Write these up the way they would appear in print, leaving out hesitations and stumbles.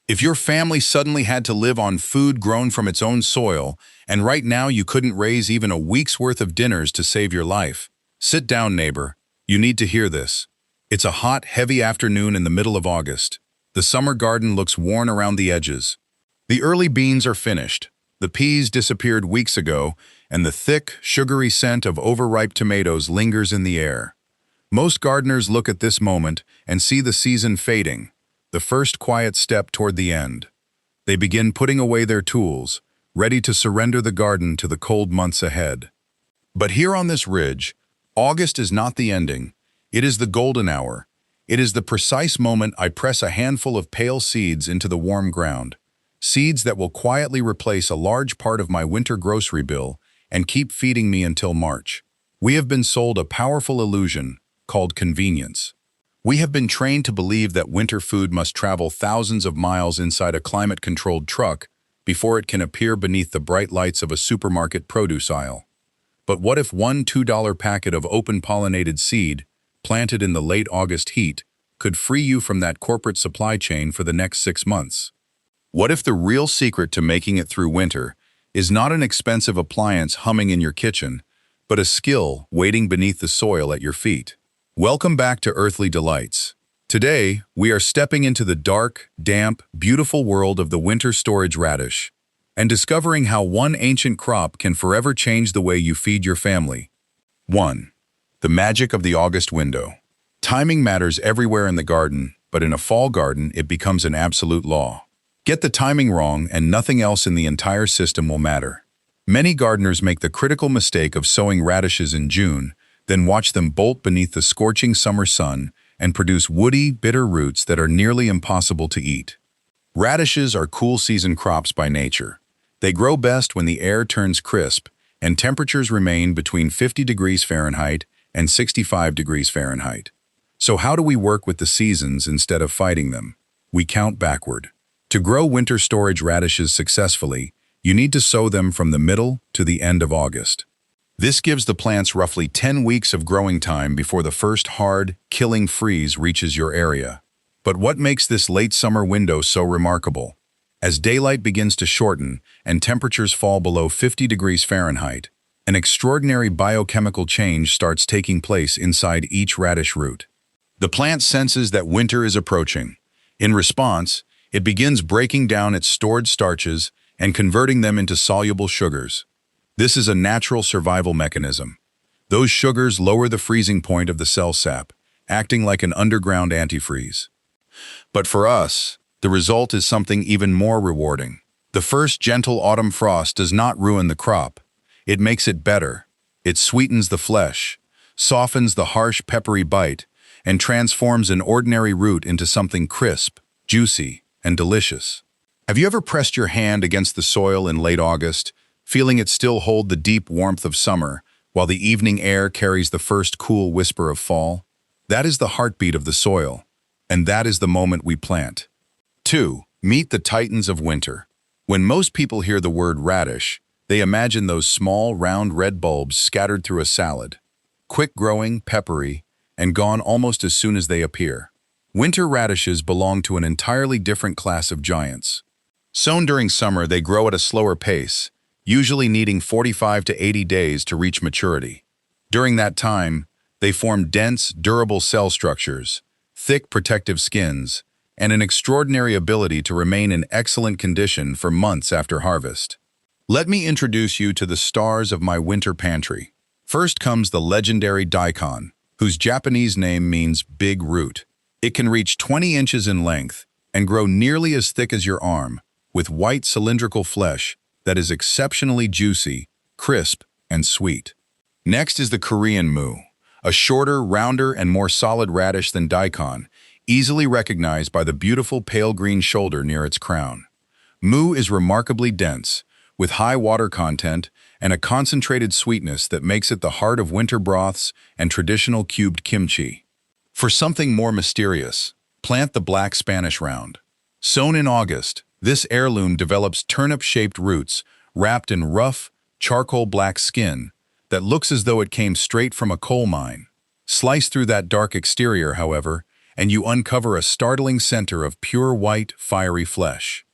If your family suddenly had to live on food grown from its own soil, and right now you couldn't raise even a week's worth of dinners to save your life, sit down, neighbor. You need to hear this. It's a hot, heavy afternoon in the middle of August. The summer garden looks worn around the edges. The early beans are finished. The peas disappeared weeks ago, and the thick, sugary scent of overripe tomatoes lingers in the air. Most gardeners look at this moment and see the season fading, the first quiet step toward the end. They begin putting away their tools, ready to surrender the garden to the cold months ahead. But here on this ridge, August is not the ending. It is the golden hour. It is the precise moment I press a handful of pale seeds into the warm ground, seeds that will quietly replace a large part of my winter grocery bill and keep feeding me until March. We have been sold a powerful illusion called convenience. We have been trained to believe that winter food must travel thousands of miles inside a climate-controlled truck before it can appear beneath the bright lights of a supermarket produce aisle. But what if one $2 packet of open-pollinated seed, planted in the late August heat, could free you from that corporate supply chain for the next 6 months? What if the real secret to making it through winter is not an expensive appliance humming in your kitchen, but a skill waiting beneath the soil at your feet? Welcome back to Earthly Delights. Today, we are stepping into the dark, damp, beautiful world of the winter storage radish and discovering how one ancient crop can forever change the way you feed your family. 1. The magic of the August window. Timing matters everywhere in the garden, but in a fall garden, it becomes an absolute law. Get the timing wrong and nothing else in the entire system will matter. Many gardeners make the critical mistake of sowing radishes in June, then watch them bolt beneath the scorching summer sun and produce woody, bitter roots that are nearly impossible to eat. Radishes are cool season crops by nature. They grow best when the air turns crisp and temperatures remain between 50 degrees Fahrenheit and 65 degrees Fahrenheit. So how do we work with the seasons instead of fighting them? We count backward. To grow winter storage radishes successfully, you need to sow them from the middle to the end of August. This gives the plants roughly 10 weeks of growing time before the first hard, killing freeze reaches your area. But what makes this late summer window so remarkable? As daylight begins to shorten and temperatures fall below 50 degrees Fahrenheit, an extraordinary biochemical change starts taking place inside each radish root. The plant senses that winter is approaching. In response, it begins breaking down its stored starches and converting them into soluble sugars. This is a natural survival mechanism. Those sugars lower the freezing point of the cell sap, acting like an underground antifreeze. But for us, the result is something even more rewarding. The first gentle autumn frost does not ruin the crop. It makes it better. It sweetens the flesh, softens the harsh, peppery bite, and transforms an ordinary root into something crisp, juicy, and delicious. Have you ever pressed your hand against the soil in late August, feeling it still hold the deep warmth of summer, while the evening air carries the first cool whisper of fall? That is the heartbeat of the soil, and that is the moment we plant. 2. Meet the titans of winter. When most people hear the word radish, they imagine those small, round red bulbs scattered through a salad, quick-growing, peppery, and gone almost as soon as they appear. Winter radishes belong to an entirely different class of giants. Sown during summer, they grow at a slower pace, usually needing 45 to 80 days to reach maturity. During that time, they form dense, durable cell structures, thick protective skins, and an extraordinary ability to remain in excellent condition for months after harvest. Let me introduce you to the stars of my winter pantry. First comes the legendary Daikon, whose Japanese name means big root. It can reach 20 inches in length and grow nearly as thick as your arm, with white cylindrical flesh that is exceptionally juicy, crisp, and sweet. Next is the Korean moo, a shorter, rounder, and more solid radish than Daikon, easily recognized by the beautiful pale green shoulder near its crown. Moo is remarkably dense, with high water content and a concentrated sweetness that makes it the heart of winter broths and traditional cubed kimchi. For something more mysterious, plant the black Spanish round. Sown in August, this heirloom develops turnip-shaped roots wrapped in rough, charcoal black skin that looks as though it came straight from a coal mine. Slice through that dark exterior, however, and you uncover a startling center of pure white, fiery flesh.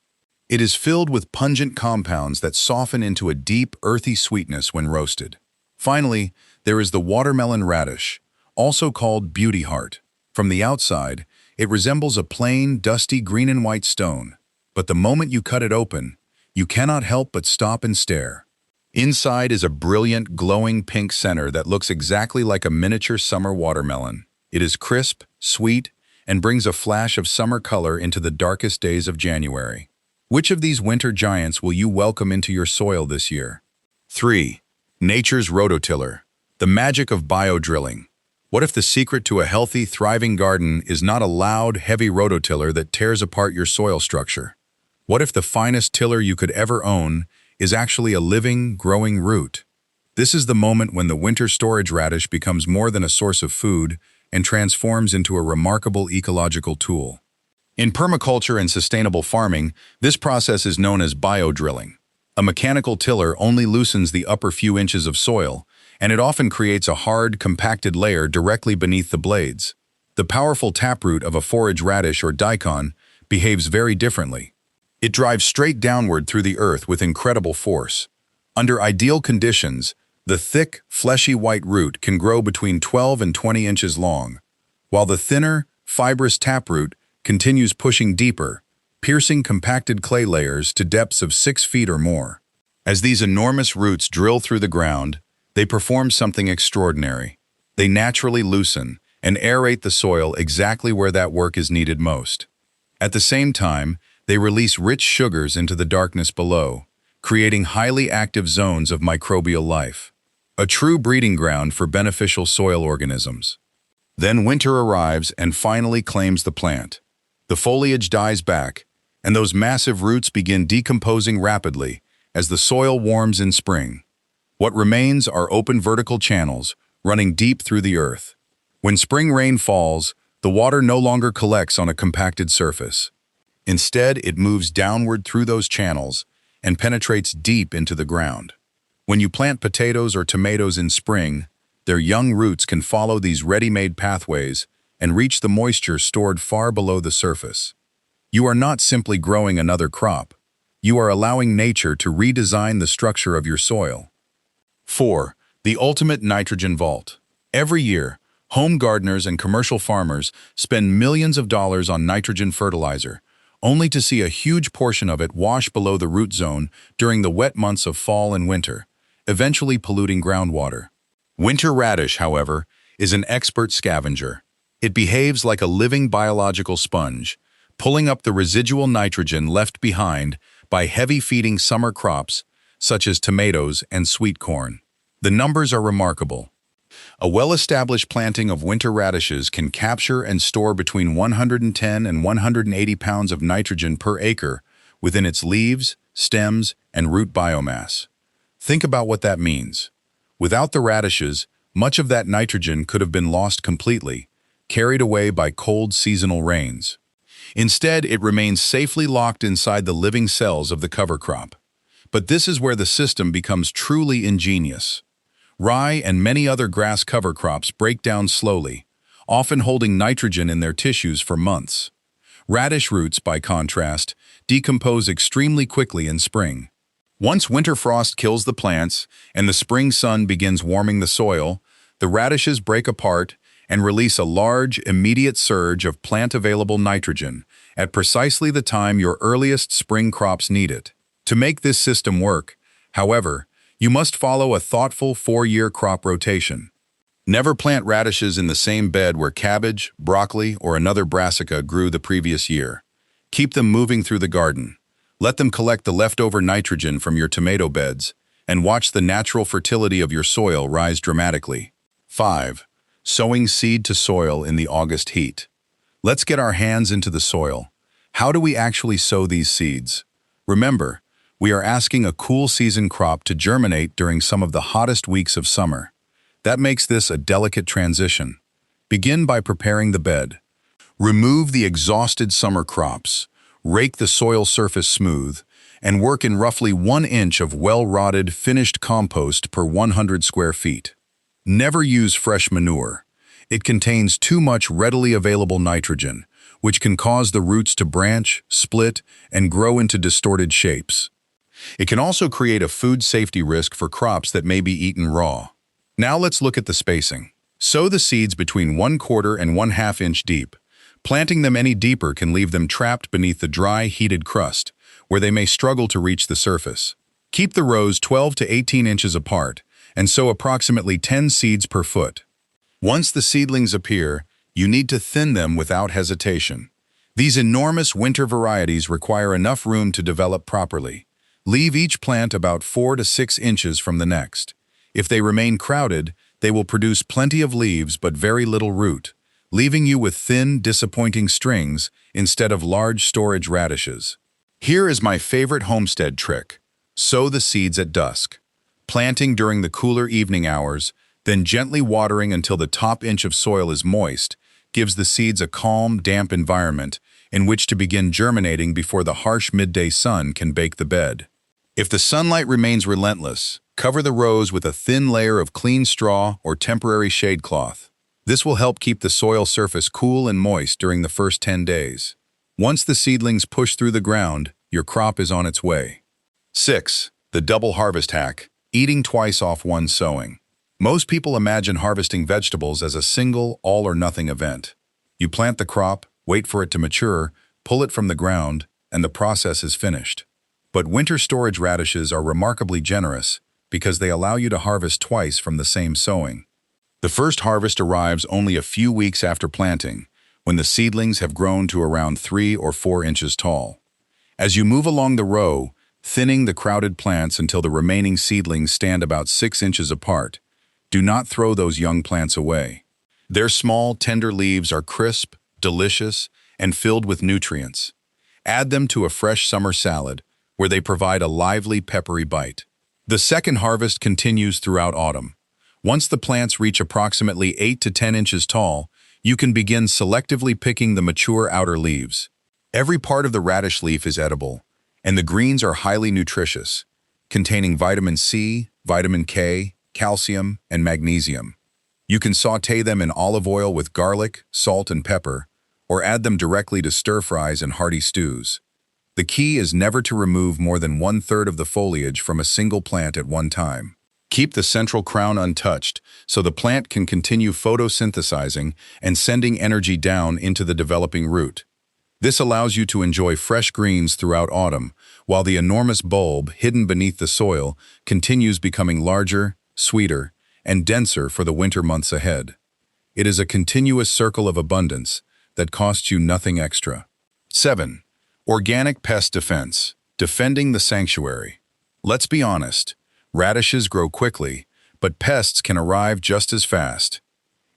It is filled with pungent compounds that soften into a deep, earthy sweetness when roasted. Finally, there is the watermelon radish, also called beauty heart. From the outside, it resembles a plain, dusty green and white stone, but the moment you cut it open, you cannot help but stop and stare. Inside is a brilliant, glowing pink center that looks exactly like a miniature summer watermelon. It is crisp, sweet, and brings a flash of summer color into the darkest days of January. Which of these winter giants will you welcome into your soil this year? 3. Nature's rototiller. The magic of biodrilling. What if the secret to a healthy, thriving garden is not a loud, heavy rototiller that tears apart your soil structure? What if the finest tiller you could ever own is actually a living, growing root? This is the moment when the winter storage radish becomes more than a source of food and transforms into a remarkable ecological tool. In permaculture and sustainable farming, this process is known as biodrilling. A mechanical tiller only loosens the upper few inches of soil, and it often creates a hard, compacted layer directly beneath the blades. The powerful taproot of a forage radish or daikon behaves very differently. It drives straight downward through the earth with incredible force. Under ideal conditions, the thick, fleshy white root can grow between 12 and 20 inches long, while the thinner, fibrous taproot continues pushing deeper, piercing compacted clay layers to depths of 6 feet or more. As these enormous roots drill through the ground, they perform something extraordinary. They naturally loosen and aerate the soil exactly where that work is needed most. At the same time, they release rich sugars into the darkness below, creating highly active zones of microbial life. A true breeding ground for beneficial soil organisms. Then winter arrives and finally claims the plant. The foliage dies back, and those massive roots begin decomposing rapidly as the soil warms in spring. What remains are open vertical channels running deep through the earth. When spring rain falls, the water no longer collects on a compacted surface. Instead, it moves downward through those channels and penetrates deep into the ground. When you plant potatoes or tomatoes in spring, their young roots can follow these ready-made pathways and reach the moisture stored far below the surface. You are not simply growing another crop. You are allowing nature to redesign the structure of your soil. 4. The ultimate nitrogen vault. Every year, home gardeners and commercial farmers spend millions of dollars on nitrogen fertilizer, only to see a huge portion of it wash below the root zone during the wet months of fall and winter, eventually polluting groundwater. Winter radish, however, is an expert scavenger. It behaves like a living biological sponge, pulling up the residual nitrogen left behind by heavy-feeding summer crops such as tomatoes and sweet corn. The numbers are remarkable. A well-established planting of winter radishes can capture and store between 110 and 180 pounds of nitrogen per acre within its leaves, stems, and root biomass. Think about what that means. Without the radishes, much of that nitrogen could have been lost completely, carried away by cold seasonal rains. Instead, it remains safely locked inside the living cells of the cover crop. But this is where the system becomes truly ingenious. Rye and many other grass cover crops break down slowly, often holding nitrogen in their tissues for months. Radish roots, by contrast, decompose extremely quickly in spring. Once winter frost kills the plants and the spring sun begins warming the soil, the radishes break apart and release a large, immediate surge of plant-available nitrogen at precisely the time your earliest spring crops need it. To make this system work, however, you must follow a thoughtful 4-year crop rotation. Never plant radishes in the same bed where cabbage, broccoli, or another brassica grew the previous year. Keep them moving through the garden. Let them collect the leftover nitrogen from your tomato beds and watch the natural fertility of your soil rise dramatically. 5. Sowing seed to soil in the August heat. Let's get our hands into the soil. How do we actually sow these seeds? Remember, we are asking a cool season crop to germinate during some of the hottest weeks of summer. That makes this a delicate transition. Begin by preparing the bed. Remove the exhausted summer crops, rake the soil surface smooth, and work in roughly 1 inch of well-rotted, finished compost per 100 square feet. Never use fresh manure. It contains too much readily available nitrogen, which can cause the roots to branch, split, and grow into distorted shapes. It can also create a food safety risk for crops that may be eaten raw. Now let's look at the spacing. Sow the seeds between 1/4 and 1/2 inch deep. Planting them any deeper can leave them trapped beneath the dry, heated crust, where they may struggle to reach the surface. Keep the rows 12 to 18 inches apart, and sow approximately 10 seeds per foot. Once the seedlings appear, you need to thin them without hesitation. These enormous winter varieties require enough room to develop properly. Leave each plant about 4 to 6 inches from the next. If they remain crowded, they will produce plenty of leaves but very little root, leaving you with thin, disappointing strings instead of large storage radishes. Here is my favorite homestead trick. Sow the seeds at dusk. Planting during the cooler evening hours, then gently watering until the top inch of soil is moist, gives the seeds a calm, damp environment in which to begin germinating before the harsh midday sun can bake the bed. If the sunlight remains relentless, cover the rows with a thin layer of clean straw or temporary shade cloth. This will help keep the soil surface cool and moist during the first 10 days. Once the seedlings push through the ground, your crop is on its way. 6. The double harvest hack, eating twice off one sowing. Most people imagine harvesting vegetables as a single, all-or-nothing event. You plant the crop, wait for it to mature, pull it from the ground, and the process is finished. But winter storage radishes are remarkably generous because they allow you to harvest twice from the same sowing. The first harvest arrives only a few weeks after planting, when the seedlings have grown to around 3 or 4 inches tall. As you move along the row, thinning the crowded plants until the remaining seedlings stand about 6 inches apart, do not throw those young plants away. Their small, tender leaves are crisp, delicious, and filled with nutrients. Add them to a fresh summer salad, where they provide a lively, peppery bite. The second harvest continues throughout autumn. Once the plants reach approximately 8 to 10 inches tall, you can begin selectively picking the mature outer leaves. Every part of the radish leaf is edible, and the greens are highly nutritious, containing vitamin C, vitamin K, calcium, and magnesium. You can sauté them in olive oil with garlic, salt, and pepper, or add them directly to stir-fries and hearty stews. The key is never to remove more than 1/3 of the foliage from a single plant at one time. Keep the central crown untouched so the plant can continue photosynthesizing and sending energy down into the developing root. This allows you to enjoy fresh greens throughout autumn, while the enormous bulb hidden beneath the soil continues becoming larger, sweeter, and denser for the winter months ahead. It is a continuous circle of abundance that costs you nothing extra. 7. Organic pest defense, defending the sanctuary. Let's be honest, radishes grow quickly, but pests can arrive just as fast.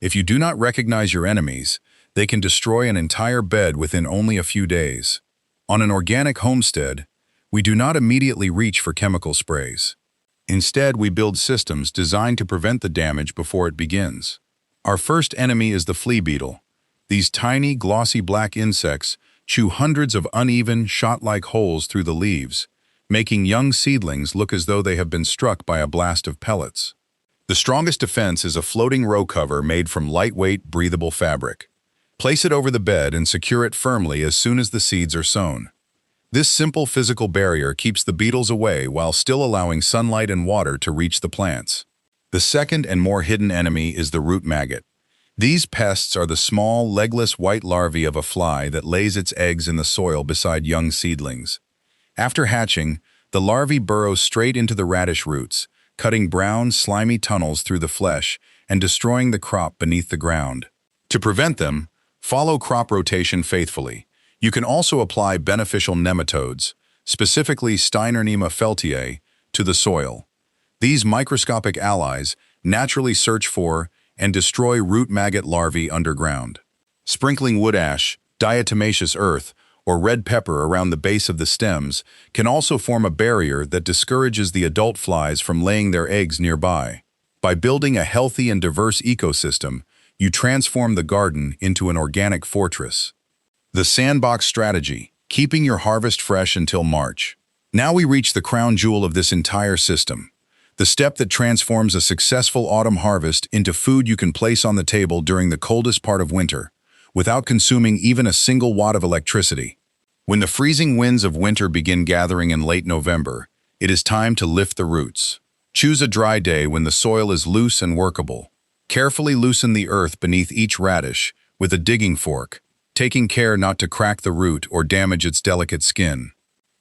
If you do not recognize your enemies, they can destroy an entire bed within only a few days. On an organic homestead, we do not immediately reach for chemical sprays. Instead, we build systems designed to prevent the damage before it begins. Our first enemy is the flea beetle. These tiny, glossy black insects chew hundreds of uneven, shot-like holes through the leaves, making young seedlings look as though they have been struck by a blast of pellets. The strongest defense is a floating row cover made from lightweight, breathable fabric. Place it over the bed and secure it firmly as soon as the seeds are sown. This simple physical barrier keeps the beetles away while still allowing sunlight and water to reach the plants. The second and more hidden enemy is the root maggot. These pests are the small, legless white larvae of a fly that lays its eggs in the soil beside young seedlings. After hatching, the larvae burrow straight into the radish roots, cutting brown, slimy tunnels through the flesh and destroying the crop beneath the ground. To prevent them, follow crop rotation faithfully. You can also apply beneficial nematodes, specifically Steinernema feltiae, to the soil. These microscopic allies naturally search for and destroy root maggot larvae underground. Sprinkling wood ash, diatomaceous earth, or red pepper around the base of the stems can also form a barrier that discourages the adult flies from laying their eggs nearby. By building a healthy and diverse ecosystem, you transform the garden into an organic fortress. The sandbox strategy, keeping your harvest fresh until March. Now we reach the crown jewel of this entire system, the step that transforms a successful autumn harvest into food you can place on the table during the coldest part of winter, without consuming even a single watt of electricity. When the freezing winds of winter begin gathering in late November, it is time to lift the roots. Choose a dry day when the soil is loose and workable. Carefully loosen the earth beneath each radish with a digging fork, taking care not to crack the root or damage its delicate skin.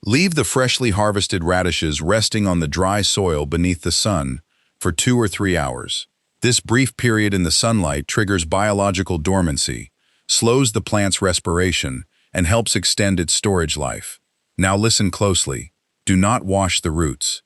Leave the freshly harvested radishes resting on the dry soil beneath the sun for 2 or 3 hours. This brief period in the sunlight triggers biological dormancy, slows the plant's respiration, and helps extend its storage life. Now listen closely. Do not wash the roots.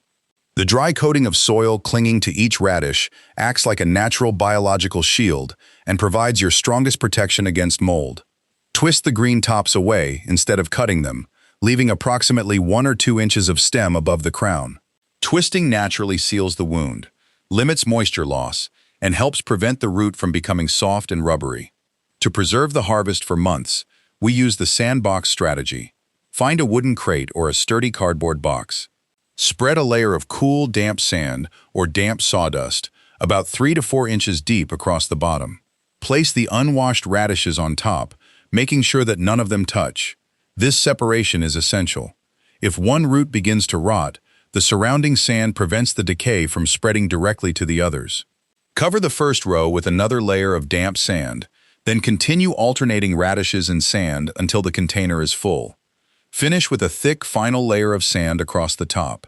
The dry coating of soil clinging to each radish acts like a natural biological shield and provides your strongest protection against mold. Twist the green tops away instead of cutting them, leaving approximately 1 or 2 inches of stem above the crown. Twisting naturally seals the wound, limits moisture loss, and helps prevent the root from becoming soft and rubbery. To preserve the harvest for months, we use the sandbox strategy. Find a wooden crate or a sturdy cardboard box. Spread a layer of cool, damp sand or damp sawdust about 3 to 4 inches deep across the bottom. Place the unwashed radishes on top, making sure that none of them touch. This separation is essential. If one root begins to rot, the surrounding sand prevents the decay from spreading directly to the others. Cover the first row with another layer of damp sand, then continue alternating radishes and sand until the container is full. Finish with a thick final layer of sand across the top.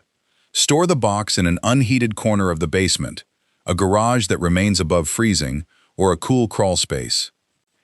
Store the box in an unheated corner of the basement, a garage that remains above freezing, or a cool crawl space.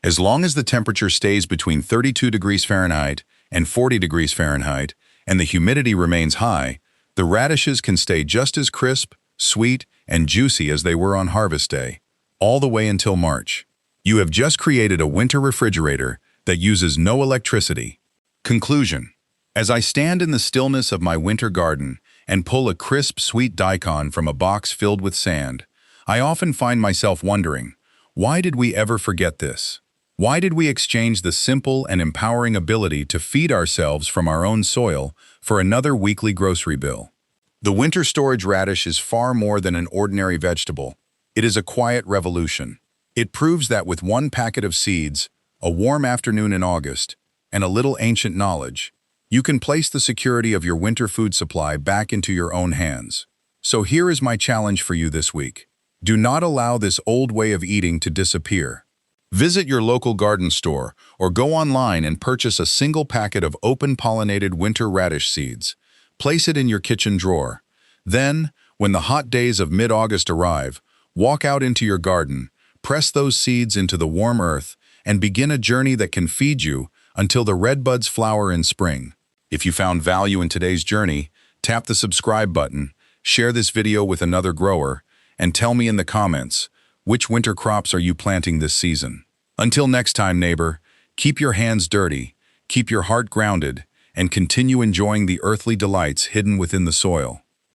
As long as the temperature stays between 32 degrees Fahrenheit and 40 degrees Fahrenheit, and the humidity remains high, the radishes can stay just as crisp, sweet, and juicy as they were on harvest day, all the way until March. You have just created a winter refrigerator that uses no electricity. Conclusion. As I stand in the stillness of my winter garden and pull a crisp, sweet daikon from a box filled with sand, I often find myself wondering, why did we ever forget this? Why did we exchange the simple and empowering ability to feed ourselves from our own soil for another weekly grocery bill? The winter storage radish is far more than an ordinary vegetable. It is a quiet revolution. It proves that with one packet of seeds, a warm afternoon in August, and a little ancient knowledge, you can place the security of your winter food supply back into your own hands. So here is my challenge for you this week. Do not allow this old way of eating to disappear. Visit your local garden store or go online and purchase a single packet of open-pollinated winter radish seeds. Place it in your kitchen drawer. Then, when the hot days of mid-August arrive, walk out into your garden, press those seeds into the warm earth, and begin a journey that can feed you until the red buds flower in spring. If you found value in today's journey, tap the subscribe button, share this video with another grower, and tell me in the comments, which winter crops are you planting this season? Until next time, neighbor, keep your hands dirty, keep your heart grounded, and continue enjoying the earthly delights hidden within the soil.